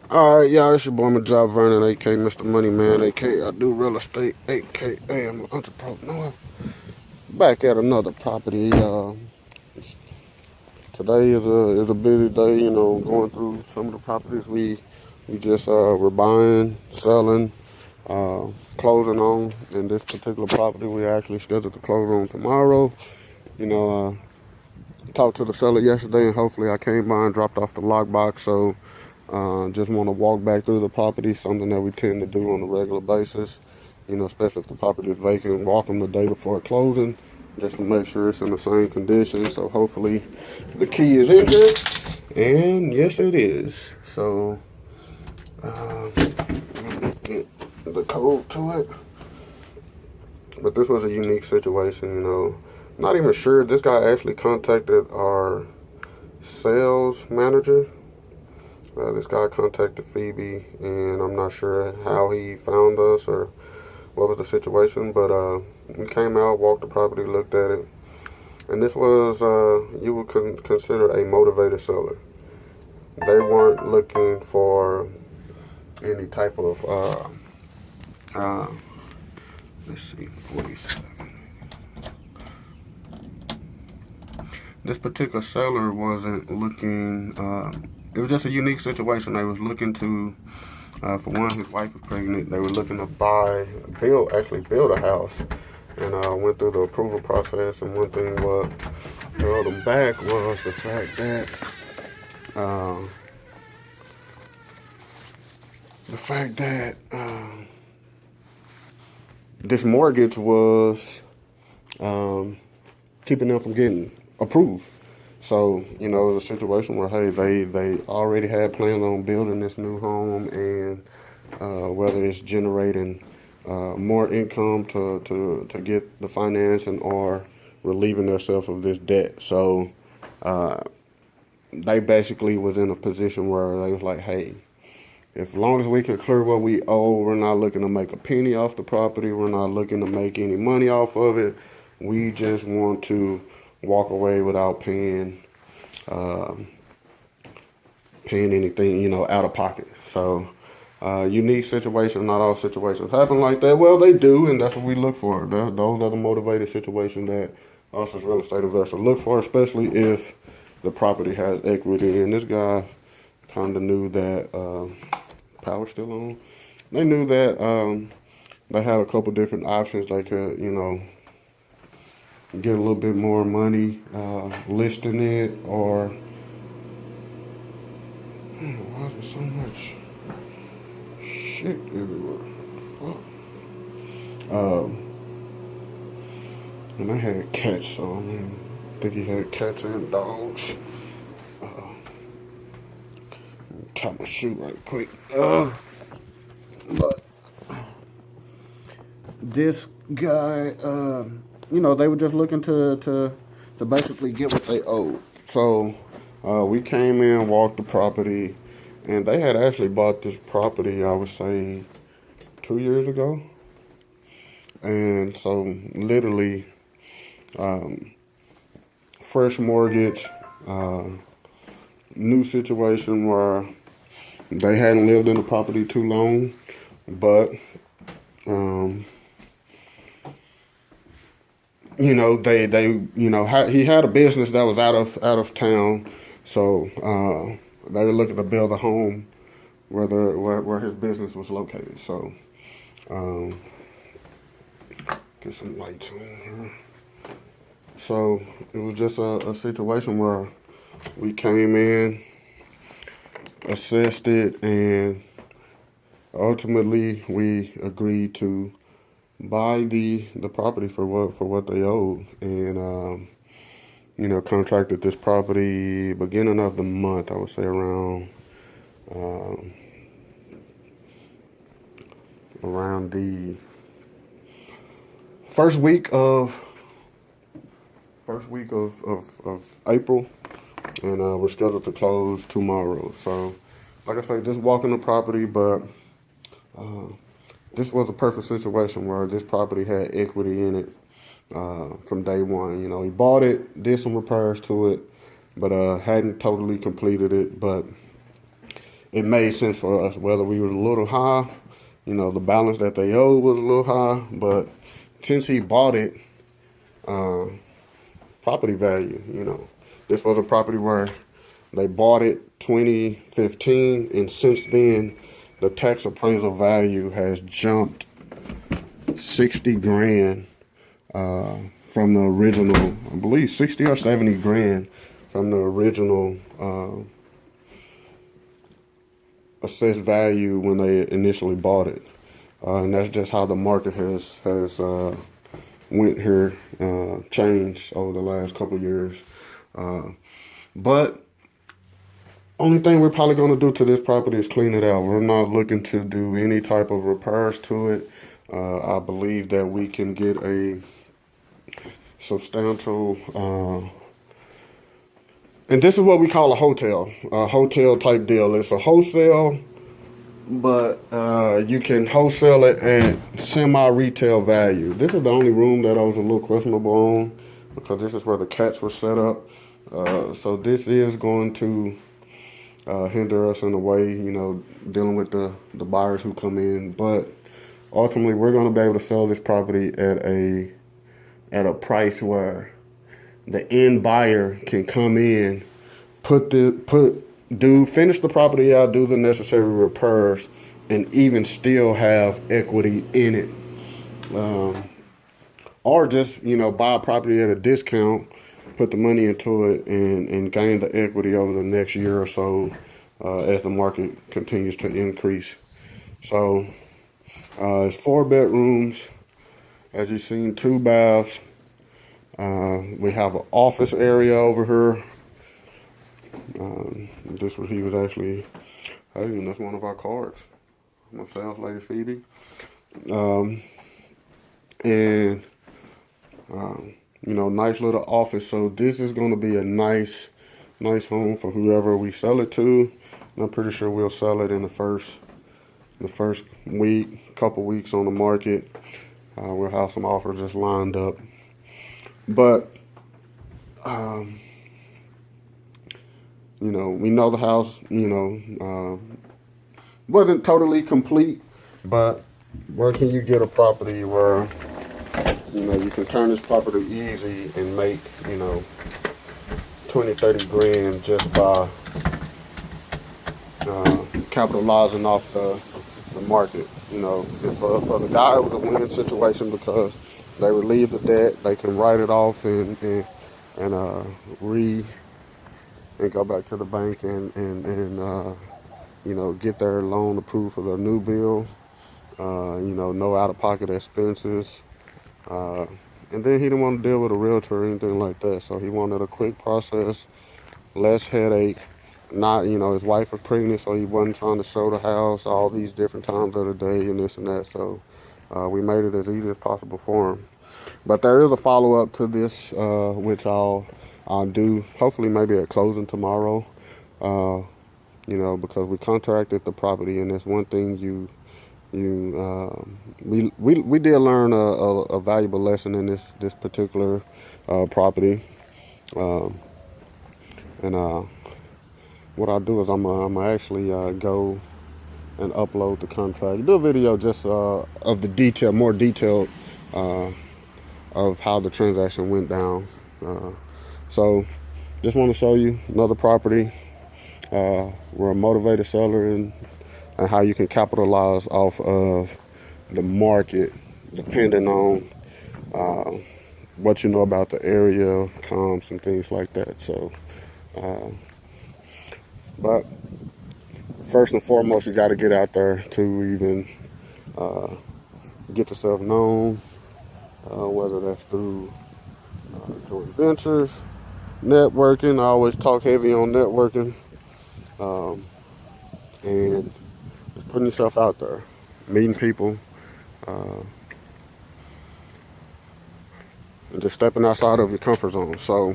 All right, y'all, it's your boy Majah Vernon, aka Mr. Money Man, aka I do real estate, aka I'm an entrepreneur. Back at another property. Today is a busy day. Going through some of the properties we just we're buying, selling, uh, closing on. In this particular property, we actually scheduled to close on tomorrow. You know, talked to the seller yesterday, and hopefully I came by and dropped off the lockbox. So just want to walk back through the property, something that we tend to do on a regular basis. Especially if the property is vacant, walk them the day before closing, just to make sure it's in the same condition. So hopefully the key is in here, and yes, it is. So get the code to it. But this was a unique situation. Not even sure. This guy actually contacted our sales manager. This guy contacted Phoebe, and I'm not sure how he found us or what was the situation, but we came out, walked the property, looked at it, and this was, you would consider a motivated seller. They weren't looking for any type of, uh, let's see, 47. This particular seller wasn't looking, it was just a unique situation. They was looking to, for one, his wife was pregnant. They were looking to build a house, and went through the approval process. And one thing what held them back was the fact that, uh, this mortgage was keeping them from getting approved. So, it was a situation where, hey, they already had plans on building this new home, and whether it's generating more income to get the financing or relieving themselves of this debt. So they basically was in a position where they was like, hey, as long as we can clear what we owe, we're not looking to make a penny off the property. We're not looking to make any money off of it. We just want to walk away without uh, paying anything, out of pocket. So, unique situation. Not all situations happen like that. Well, they do, and that's what we look for. Those are the motivated situations that us as real estate investors look for, especially if the property has equity. And this guy kind of knew that power still on. They knew that they had a couple different options. They could, get a little bit more money listing it, or why is there so much shit everywhere? Fuck. And I had cats, so I think he had cats and dogs. Tie my shoe right quick. But this guy, they were just looking to basically get what they owed. So we came in, walked the property, and they had actually bought this property, I would say, 2 years ago. And so literally, fresh mortgage, new situation where they hadn't lived in the property too long, but um, he had a business that was out of town, so they were looking to build a home where his business was located. So um, get some lights on here. So it was just a situation where we came in, assessed it, and ultimately we agreed to buy the property for what they owed, and contracted this property beginning of the month. I would say um, around the first week of April, and we're scheduled to close tomorrow. So, like I say, just walking the property, but uh, this was a perfect situation where this property had equity in it from day one. He bought it, did some repairs to it, but hadn't totally completed it. But it made sense for us. Whether we were a little high, you know, the balance that they owed was a little high, but since he bought it, property value, you know, this was a property where they bought it 2015, and since then, the tax appraisal value has jumped 60 grand from the original, I believe 60 or 70 grand from the original assessed value when they initially bought it. And that's just how the market has went here, changed over the last couple of years. But only thing we're probably going to do to this property is clean it out. We're not looking to do any type of repairs to it. I believe that we can get a substantial, and this is what we call a hotel type deal. It's a wholesale, but you can wholesale it at semi-retail value. This is the only room that I was a little questionable on, because this is where the cats were set up. So this is going to hinder us in a way, you know, dealing with the buyers who come in. But ultimately, we're going to be able to sell this property at a price where the end buyer can come in, finish the property out, do the necessary repairs, and even still have equity in it. Or just, you know, buy a property at a discount, put the money into it, and gain the equity over the next year or so as the market continues to increase. So it's 4 bedrooms, as you've seen, 2 baths. We have an office area over here. This was, he was actually, hey, that's one of our cards. My sales lady Phoebe. You know, nice little office. So this is going to be a nice home for whoever we sell it to. And I'm pretty sure we'll sell it in the first couple weeks on the market. We'll have some offers just lined up. But, you know, we know the house, you know, wasn't totally complete, but where can you get a property where, you know, you can turn this property easy and make, you know, 20, 30 grand just by capitalizing off the market. You know, and for the guy, it was a win situation because they relieve the debt, they can write it off and go back to the bank and you know, get their loan approved for their new bill. You know, no out-of-pocket expenses. And then he didn't want to deal with a realtor or anything like that, so he wanted a quick process, less headache. Not, you know, his wife was pregnant, so he wasn't trying to show the house all these different times of the day and this and that. So we made it as easy as possible for him. But there is a follow-up to this, which I'll do hopefully maybe at closing tomorrow. You know, because we contracted the property, and that's one thing we did learn a valuable lesson in this particular property. What I'll do is I'm actually go and upload the contract, do a video just of the more detailed of how the transaction went down. So just want to show you another property. We're a motivated seller, and how you can capitalize off of the market depending on what you know about the area, comps, and things like that. So, but first and foremost, you got to get out there to even get yourself known, whether that's through joint ventures, networking. I always talk heavy on networking, and just putting yourself out there, meeting people, and just stepping outside of your comfort zone. So,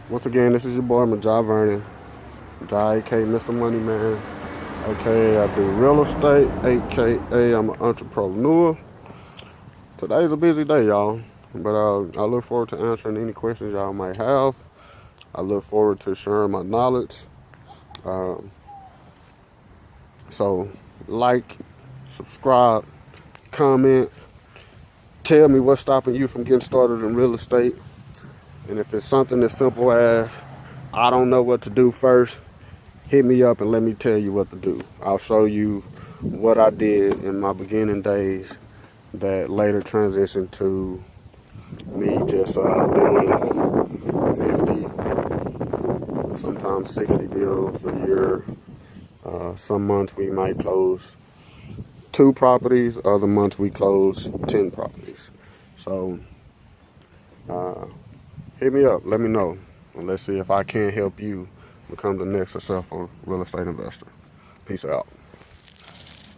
once again, this is your boy, Majai Vernon, Majai, aka Mr. Money Man, aka I do real estate, aka I'm an entrepreneur. Today's a busy day, y'all, but I look forward to answering any questions y'all might have. I look forward to sharing my knowledge. So like, subscribe, comment, tell me what's stopping you from getting started in real estate. And if it's something as simple as, I don't know what to do first, hit me up and let me tell you what to do. I'll show you what I did in my beginning days that later transitioned to me just doing 50, sometimes 60 deals a year. Some months we might close 2 properties, other months we close 10 properties. So hit me up, let me know, and let's see if I can help you become the next successful real estate investor. Peace out.